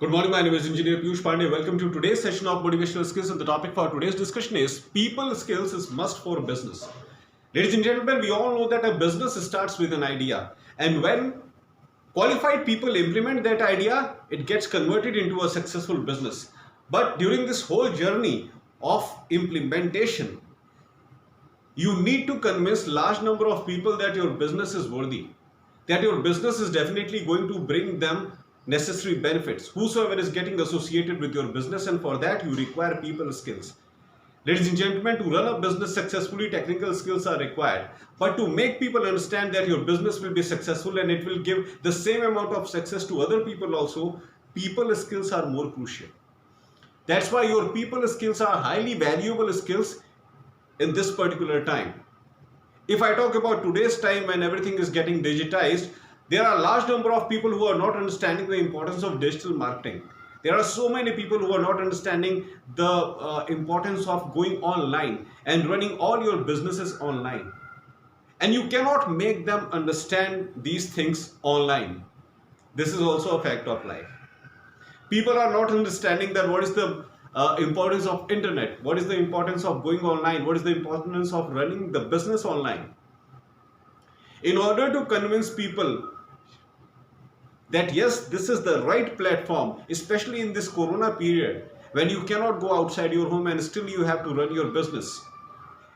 Good morning, my name is Engineer Piyush Pandey. Welcome to today's session of Motivational Skills, and the topic for today's discussion is People Skills is Must for Business. Ladies and gentlemen, we all know that a business starts with an idea, and when qualified people implement that idea, it gets converted into a successful business. But during this whole journey of implementation, you need to convince large number of people that your business is worthy, that your business is definitely going to bring them necessary benefits, whosoever is getting associated with your business, and for that you require people skills. Ladies and gentlemen, to run a business successfully, technical skills are required, but to make people understand that your business will be successful and it will give the same amount of success to other people also, people skills are more crucial. That's why your people skills are highly valuable skills in this particular time. If I talk about today's time when everything is getting digitized, there are a large number of people who are not understanding the importance of digital marketing. There are so many people who are not understanding the importance of going online and running all your businesses online. And you cannot make them understand these things online. This is also a fact of life. People are not understanding that what is the importance of internet, what is the importance of going online, what is the importance of running the business online. In order to convince people that yes, this is the right platform, especially in this corona period when you cannot go outside your home and still you have to run your business.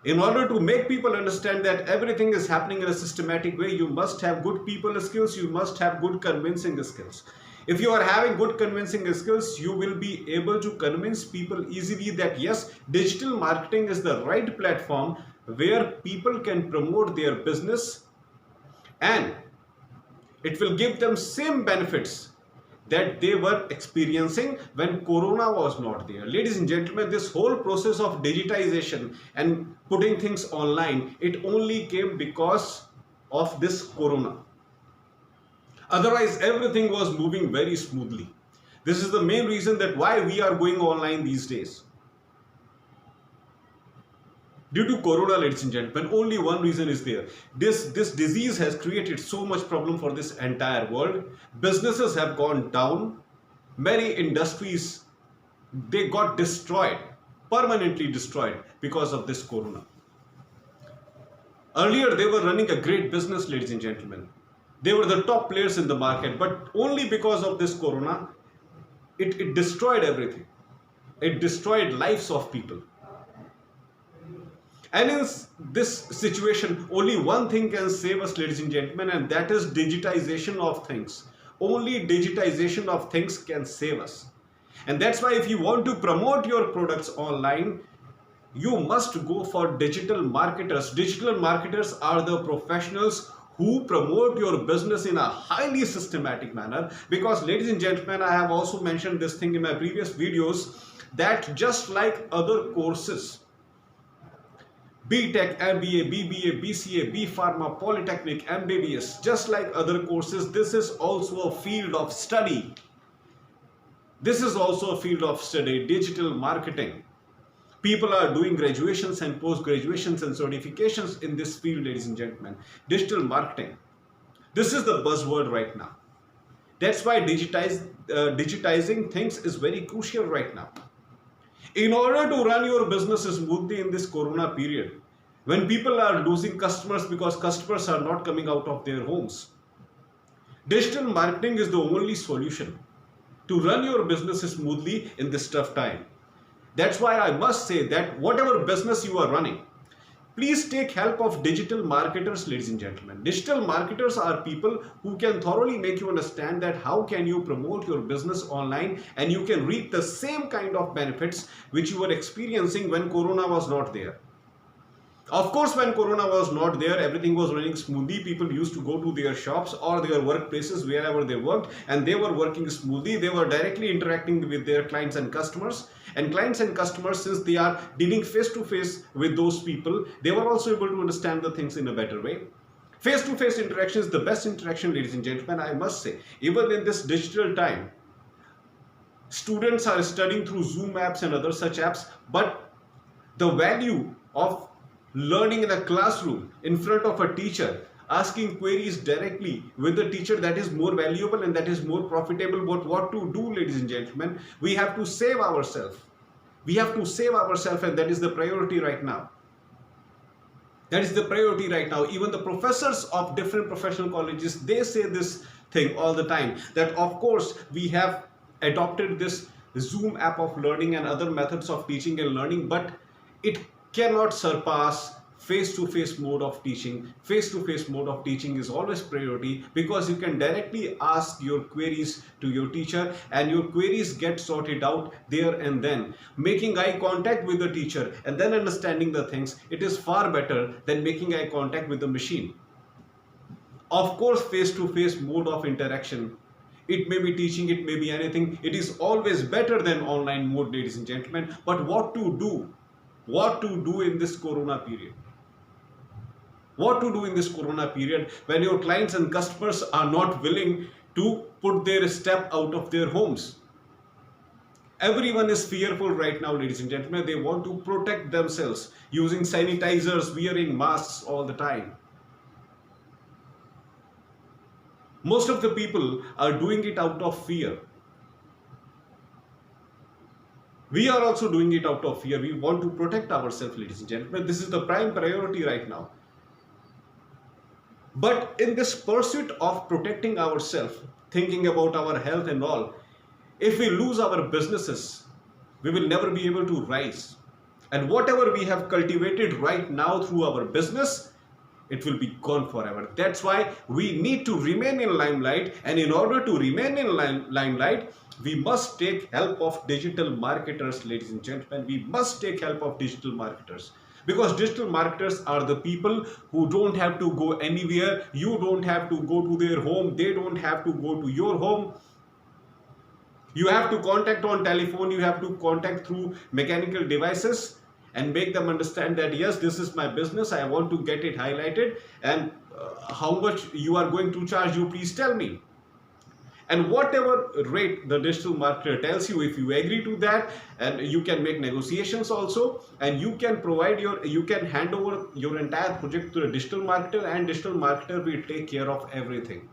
In order to make people understand that everything is happening in a systematic way, you must have good people skills, you must have good convincing skills. If you are having good convincing skills, you will be able to convince people easily that yes, digital marketing is the right platform where people can promote their business and it will give them same benefits that they were experiencing when corona was not there. Ladies and gentlemen, this whole process of digitization and putting things online, it only came because of this corona. Otherwise, everything was moving very smoothly. This is the main reason that why we are going online these days. Due to corona, ladies and gentlemen, only one reason is there. This disease has created so much problem for this entire world. Businesses have gone down. Many industries, they got destroyed, permanently destroyed because of this corona. Earlier, they were running a great business, ladies and gentlemen. They were the top players in the market, but only because of this corona, it destroyed everything. It destroyed lives of people. And in this situation, only one thing can save us, ladies and gentlemen, and that is digitization of things. Only digitization of things can save us. And that's why if you want to promote your products online, you must go for digital marketers. Digital marketers are the professionals who promote your business in a highly systematic manner. Because, ladies and gentlemen, I have also mentioned this thing in my previous videos that just like other courses, B.Tech, MBA, BBA, BCA, B Pharma, Polytechnic, MBBS, just like other courses, this is also a field of study. This is also a field of study, digital marketing. People are doing graduations and post-graduations and certifications in this field, ladies and gentlemen. Digital marketing. This is the buzzword right now. That's why digitizing things is very crucial right now. In order to run your business smoothly in this corona period, when people are losing customers because customers are not coming out of their homes, digital marketing is the only solution to run your business smoothly in this tough time. That's why I must say that whatever business you are running, please take help of digital marketers, ladies and gentlemen. Digital marketers are people who can thoroughly make you understand that how can you promote your business online and you can reap the same kind of benefits which you were experiencing when corona was not there. Of course, when corona was not there, everything was running smoothly. People used to go to their shops or their workplaces wherever they worked and they were working smoothly. They were directly interacting with their clients and customers. And clients and customers, since they are dealing face to face with those people, they were also able to understand the things in a better way. Face to face interaction is the best interaction, ladies and gentlemen, I must say. Even in this digital time, students are studying through Zoom apps and other such apps, but the value of learning in a classroom in front of a teacher, asking queries directly with the teacher, that is more valuable and that is more profitable. But what to do, ladies and gentlemen? We have to save ourselves. We have to save ourselves, and that is the priority right now. That is the priority right now. Even the professors of different professional colleges, they say this thing all the time, that of course we have adopted this Zoom app of learning and other methods of teaching and learning, but it cannot surpass face-to-face mode of teaching. Face-to-face mode of teaching is always priority, because you can directly ask your queries to your teacher and your queries get sorted out there and then. Making eye contact with the teacher and then understanding the things, it is far better than making eye contact with the machine. Of course, face-to-face mode of interaction, it may be teaching, it may be anything, it is always better than online mode, ladies and gentlemen. But what to do? What to do in this corona period? What to do in this corona period when your clients and customers are not willing to put their step out of their homes? Everyone is fearful right now, ladies and gentlemen. They want to protect themselves using sanitizers, wearing masks all the time. Most of the people are doing it out of fear. We are also doing it out of fear. We want to protect ourselves, ladies and gentlemen. This is the prime priority right now. But in this pursuit of protecting ourselves, thinking about our health and all, if we lose our businesses, we will never be able to rise. And whatever we have cultivated right now through our business, it will be gone forever. That's why we need to remain in limelight. And in order to remain in limelight, we must take help of digital marketers, ladies and gentlemen. We must take help of digital marketers. Because digital marketers are the people who don't have to go anywhere. You don't have to go to their home. They don't have to go to your home. You have to contact on telephone. You have to contact through mechanical devices and make them understand that, yes, this is my business. I want to get it highlighted. And how much you are going to charge, you please tell me. And whatever rate the digital marketer tells you, if you agree to that, and you can make negotiations also, and you can provide you can hand over your entire project to the digital marketer, and digital marketer will take care of everything.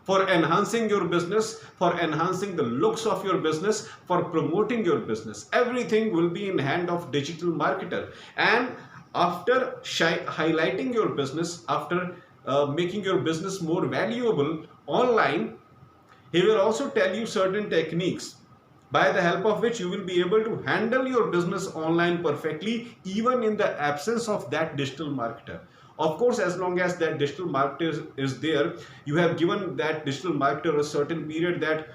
For enhancing your business, for enhancing the looks of your business, for promoting your business, everything will be in hand of digital marketer. And after highlighting your business, after making your business more valuable online, he will also tell you certain techniques by the help of which you will be able to handle your business online perfectly, even in the absence of that digital marketer. Of course, as long as that digital marketer is there, you have given that digital marketer a certain period, that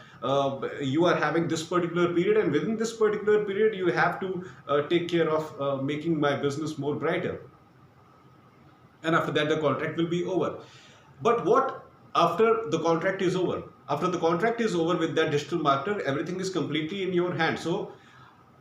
you are having this particular period, and within this particular period you have to take care of making my business more brighter. And after that the contract will be over. But what after the contract is over? After the contract is over with that digital marketer, everything is completely in your hand. So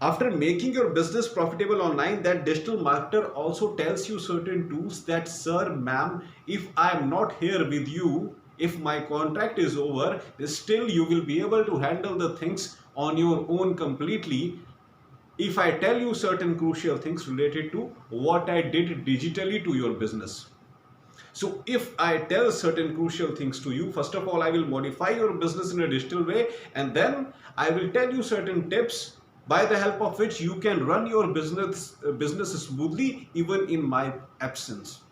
after making your business profitable online, that digital marketer also tells you certain tools that, sir, ma'am, if I am not here with you, if my contract is over, still you will be able to handle the things on your own completely. If I tell you certain crucial things related to what I did digitally to your business. So if I tell certain crucial things to you, first of all, I will modify your business in a digital way, and then I will tell you certain tips by the help of which you can run your business smoothly even in my absence.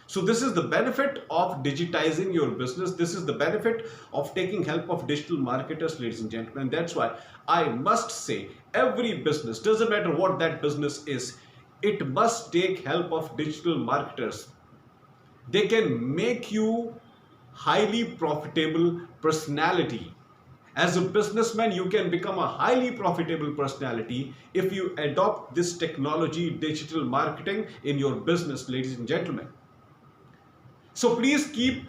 So this is the benefit of digitizing your business. This is the benefit of taking help of digital marketers, ladies and gentlemen. That's why I must say, every business, doesn't matter what that business is, it must take help of digital marketers. They can make you highly profitable personality. As a businessman, you can become a highly profitable personality if you adopt this technology, digital marketing, in your business, ladies and gentlemen. So please keep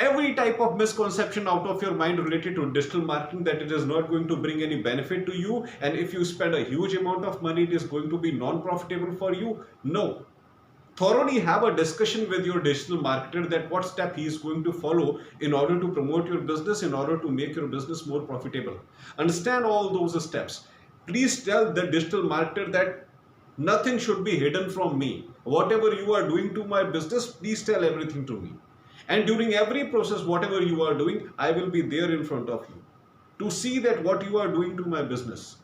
every type of misconception out of your mind related to digital marketing, that it is not going to bring any benefit to you, and if you spend a huge amount of money, it is going to be non-profitable for you. No. Thoroughly have a discussion with your digital marketer that what step he is going to follow in order to promote your business, in order to make your business more profitable. Understand all those steps. Please tell the digital marketer that Nothing should be hidden from me. Whatever you are doing to my business, please tell everything to me. And during every process, whatever you are doing, I will be there in front of you to see that what you are doing to my business.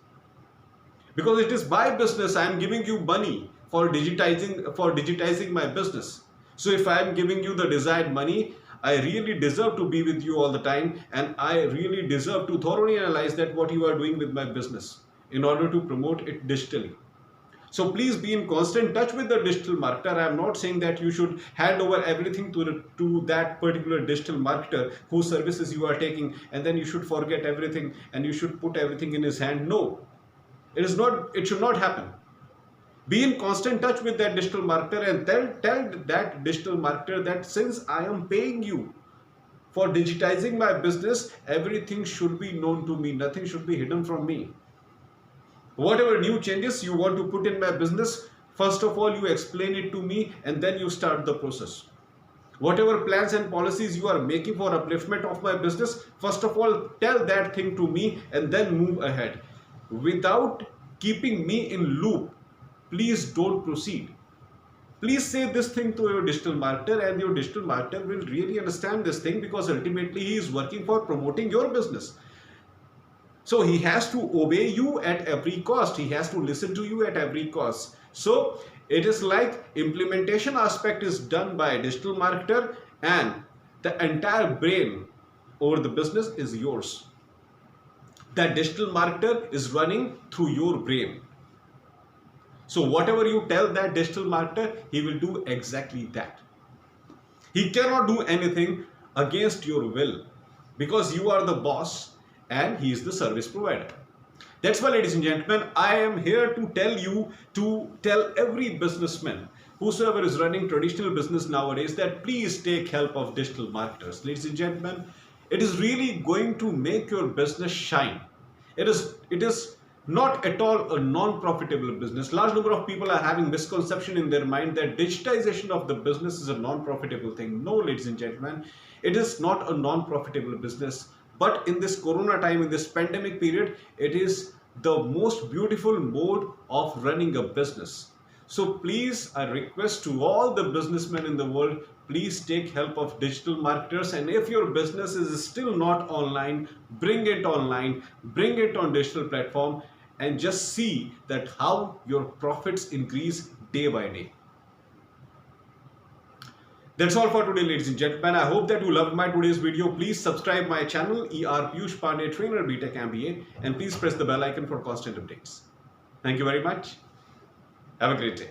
Because it is my business, I am giving you money for digitizing my business. So if I am giving you the desired money, I really deserve to be with you all the time, and I really deserve to thoroughly analyze that what you are doing with my business in order to promote it digitally. So please be in constant touch with the digital marketer. I am not saying that you should hand over everything to that particular digital marketer whose services you are taking, and then you should forget everything and you should put everything in his hand. No, it should not happen. Be in constant touch with that digital marketer and tell that digital marketer that since I am paying you for digitizing my business, everything should be known to me. Nothing should be hidden from me. Whatever new changes you want to put in my business, first of all, you explain it to me and then you start the process. Whatever plans and policies you are making for upliftment of my business, first of all, tell that thing to me and then move ahead. Without keeping me in loop, please don't proceed. Please say this thing to your digital marketer, and your digital marketer will really understand this thing, because ultimately he is working for promoting your business. So he has to obey you at every cost. He has to listen to you at every cost. So it is like implementation aspect is done by a digital marketer, and the entire brain over the business is yours. That digital marketer is running through your brain. So whatever you tell that digital marketer, he will do exactly that. He cannot do anything against your will, because you are the boss and he is the service provider. That's why, ladies and gentlemen, I am here to tell every businessman, whosoever is running traditional business nowadays, that please take help of digital marketers. Ladies and gentlemen, it is really going to make your business shine. It is not at all a non-profitable business. Large number of people are having misconception in their mind that digitization of the business is a non-profitable thing. No, ladies and gentlemen, it is not a non-profitable business. But in this corona time, in this pandemic period, it is the most beautiful mode of running a business. So please, I request to all the businessmen in the world, please take help of digital marketers. And if your business is still not online, bring it online, bring it on digital platform, and just see that how your profits increase day by day. That's all for today, ladies and gentlemen. I hope that you loved my today's video. Please subscribe my channel, ER Piyush Pandey, Trainer BTech MBA, and please press the bell icon for constant updates. Thank you very much. Have a great day.